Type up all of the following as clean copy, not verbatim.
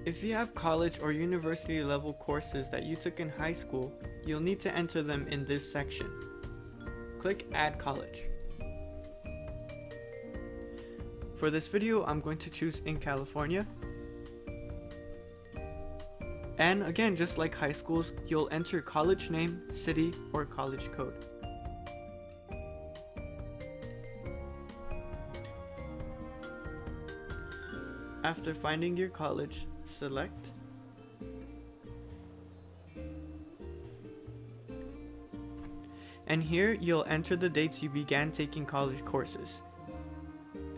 If you have college or university level courses that you took in high school, you'll need to enter them in this section. Click Add College. For this video, I'm going to choose in California. And again, just like high schools, you'll enter college name, city, or college code. After finding your college, select. And here you'll enter the dates you began taking college courses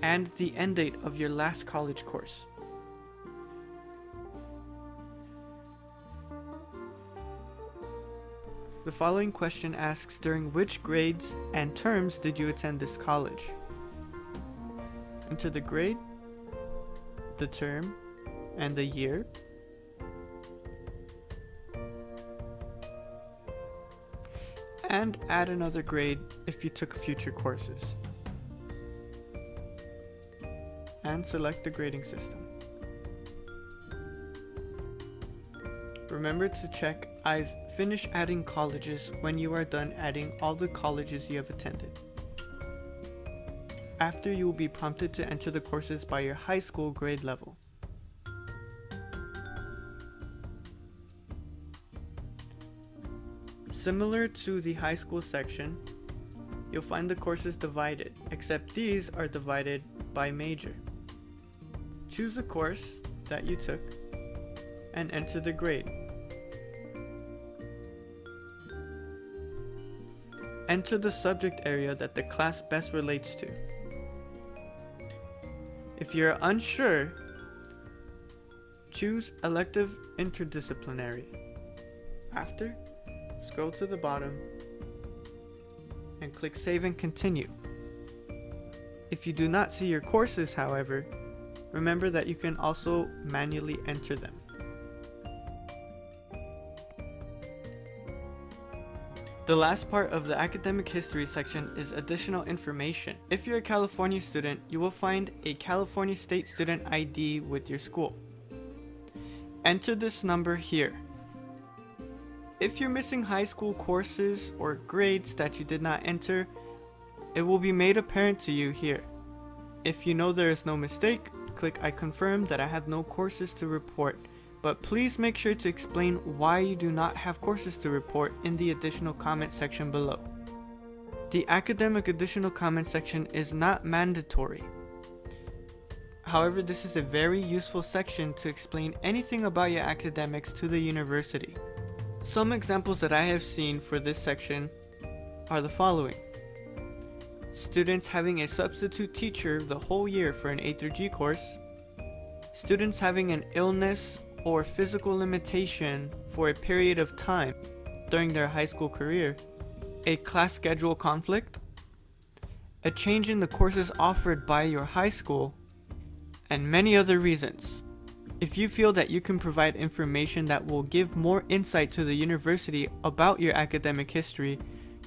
and the end date of your last college course. The following question asks during which grades and terms did you attend this college? Enter the grade, the term, and the year. And add another grade if you took future courses. And select the grading system. Remember to check I've finished adding colleges when you are done adding all the colleges you have attended. After, you will be prompted to enter the courses by your high school grade level. Similar to the high school section, you'll find the courses divided, except these are divided by major. Choose the course that you took and enter the grade. Enter the subject area that the class best relates to. If you're unsure, choose elective interdisciplinary. After, scroll to the bottom and click Save and Continue. If you do not see your courses, however, remember that you can also manually enter them. The last part of the academic history section is additional information. If you're a California student, you will find a California State Student ID with your school. Enter this number here. If you're missing high school courses or grades that you did not enter, it will be made apparent to you here. If you know there is no mistake, click I confirm that I have no courses to report. But please make sure to explain why you do not have courses to report in the additional comment section below. The academic additional comment section is not mandatory. However, this is a very useful section to explain anything about your academics to the university. Some examples that I have seen for this section are the following. Students having a substitute teacher the whole year for an A through G course. Students having an illness or physical limitation for a period of time during their high school career, a class schedule conflict, a change in the courses offered by your high school, and many other reasons. If you feel that you can provide information that will give more insight to the university about your academic history,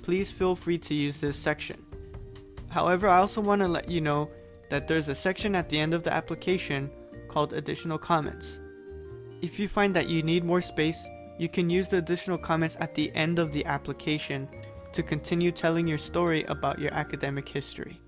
please feel free to use this section. However, I also want to let you know that there's a section at the end of the application called Additional Comments. If you find that you need more space, you can use the additional comments at the end of the application to continue telling your story about your academic history.